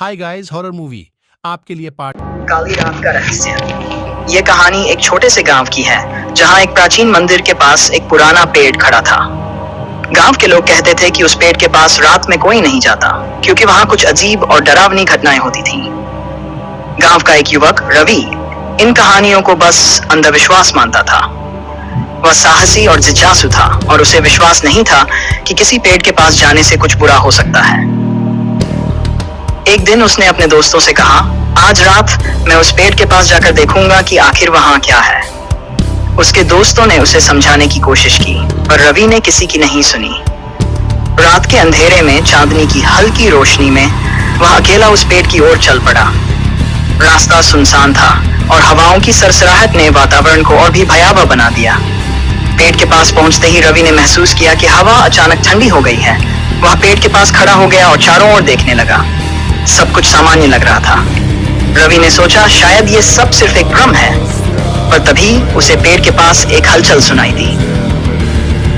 Hi guys horror movie आपके लिए part काली रात का रहस्य। ये कहानी एक छोटे से गांव की है जहां एक प्राचीन मंदिर के पास एक पुराना पेड़ खड़ा था। गांव के लोग कहते थे कि उस पेड़ के पास रात में कोई नहीं जाता क्योंकि वहां कुछ अजीब और डरावनी घटनाएं होती थीं। गांव का एक युवक रवि इन कहानियों को बस अंधविश्वास मानता था। वह साहसी और जिज्ञासु था और उसे विश्वास नहीं था कि किसी पेड़ के पास जाने से कुछ बुरा हो सकता है। एक दिन उसने अपने दोस्तों से कहा, आज रात मैं उस पेड़ के पास जाकर देखूंगा कि आखिर वहां क्या है। उसके दोस्तों ने उसे समझाने की कोशिश की पर रवि ने किसी की नहीं सुनी। रात के अंधेरे में चांदनी की हल्की रोशनी में वह अकेला उस पेड़ की ओर चल पड़ा। रास्ता सुनसान था और हवाओं की सरसराहट ने वातावरण को और भी भयावह बना दिया। पेड़ के पास पहुंचते ही रवि ने महसूस किया कि हवा अचानक ठंडी हो गई है। वह पेड़ के पास खड़ा हो गया और चारों ओर देखने लगा। सब कुछ सामान्य लग रहा था। रवि ने सोचा शायद ये सब सिर्फ एक भ्रम है, पर तभी उसे पेड़ के पास एक हलचल सुनाई दी।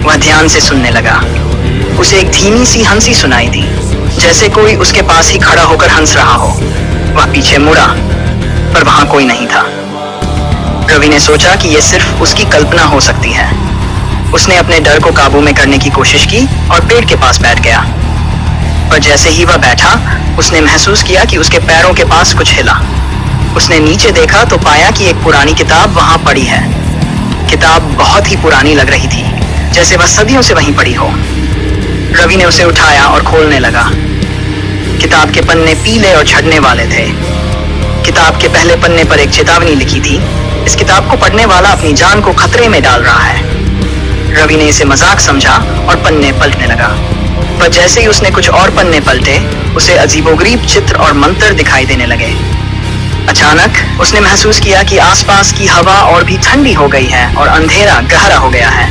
वह ध्यान से सुनने लगा। उसे एक धीमी सी हंसी सुनाई दी, जैसे कोई उसके पास ही खड़ा होकर हंस रहा हो। वह पीछे मुड़ा, पर वहां कोई नहीं था। रवि ने सोचा कि यह सिर्फ उसकी कल्पना हो सकती है। उसने अपने डर को काबू में करने की कोशिश की और पेड़ के पास बैठ गया। पर जैसे ही वह बैठा, उसने महसूस किया कि उसके पैरों के पास कुछ हिला। उसने नीचे देखा तो पाया कि एक पुरानी किताब वहां पड़ी है। किताब बहुत ही पुरानी लग रही थी, जैसे वह सदियों से वहीं पड़ी हो। रवि ने उसे उठाया और खोलने लगा। किताब के पन्ने पीले और झड़ने वाले थे। किताब के पहले पन्ने पर एक चेतावनी लिखी थी, इस किताब को पढ़ने वाला अपनी जान को खतरे में डाल रहा है। रवि ने इसे मजाक समझा और पन्ने पलटने लगा, पर जैसे ही उसने कुछ और पन्ने पलटे, उसे अजीबोगरीब चित्र और मंत्र दिखाई देने लगे। अचानक उसने महसूस किया कि आसपास की हवा और भी ठंडी हो गई है और अंधेरा गहरा हो गया है।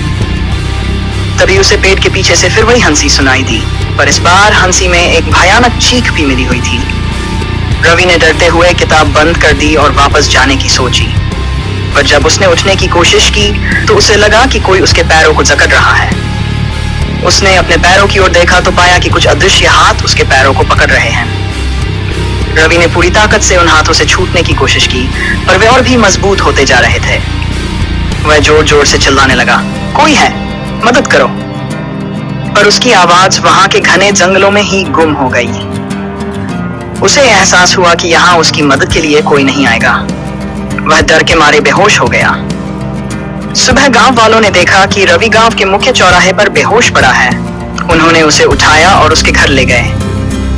तभी उसे पेड़ के पीछे से फिर वही हंसी सुनाई दी, पर इस बार हंसी में एक भयानक चीख भी मिली हुई थी। रवि ने डरते हुए किताब बंद कर दी और वापस जाने की सोची, पर जब उसने उठने की कोशिश की तो उसे लगा कि कोई उसके पैरों को जकड़ रहा है। उसने अपने पैरों की ओर देखा तो पाया कि कुछ अदृश्य हाथ उसके पैरों को पकड़ रहे हैं। रवि ने पूरी ताकत से उन हाथों से छूटने की कोशिश की, पर वे और भी मजबूत होते जा रहे थे। वह जोर जोर से चिल्लाने लगा, कोई है, मदद करो। पर उसकी आवाज वहां के घने जंगलों में ही गुम हो गई। उसे एहसास हुआ कि यहाँ उसकी मदद के लिए कोई नहीं आएगा। वह डर के मारे बेहोश हो गया। सुबह गांव वालों ने देखा कि रवि गांव के मुख्य चौराहे पर बेहोश पड़ा है। उन्होंने उसे उठाया और उसके घर ले गए।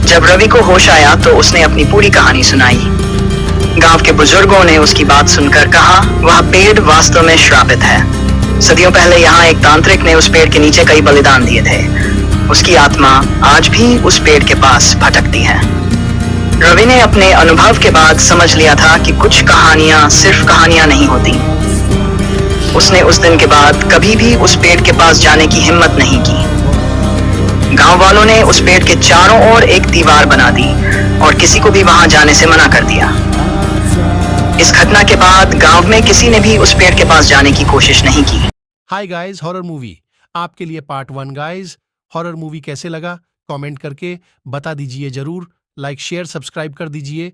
जब रवि को होश आया तो उसने अपनी पूरी कहानी सुनाई। गांव के बुजुर्गों ने उसकी बात सुनकर कहा, वह पेड़ वास्तव में श्रापित है। सदियों पहले यहाँ एक तांत्रिक ने उस पेड़ के नीचे कई बलिदान दिए थे। उसकी आत्मा आज भी उस पेड़ के पास भटकती है। रवि ने अपने अनुभव के बाद समझ लिया था कि कुछ कहानियां सिर्फ कहानियां नहीं होती। उसने उस दिन के बाद कभी भी उस पेड़ के पास जाने की हिम्मत नहीं की। गांव वालों ने उस पेड़ के चारों ओर एक दीवार बना दी और किसी को भी वहां जाने से मना कर दिया। इस घटना के बाद गांव में किसी ने भी उस पेड़ के पास जाने की कोशिश नहीं की। हाय गाइस हॉरर मूवी आपके लिए पार्ट 1 गाइस हॉरर मूवी कैसे लगा कमेंट करके बता दीजिए जरूर। लाइक शेयर सब्सक्राइब कर दीजिए।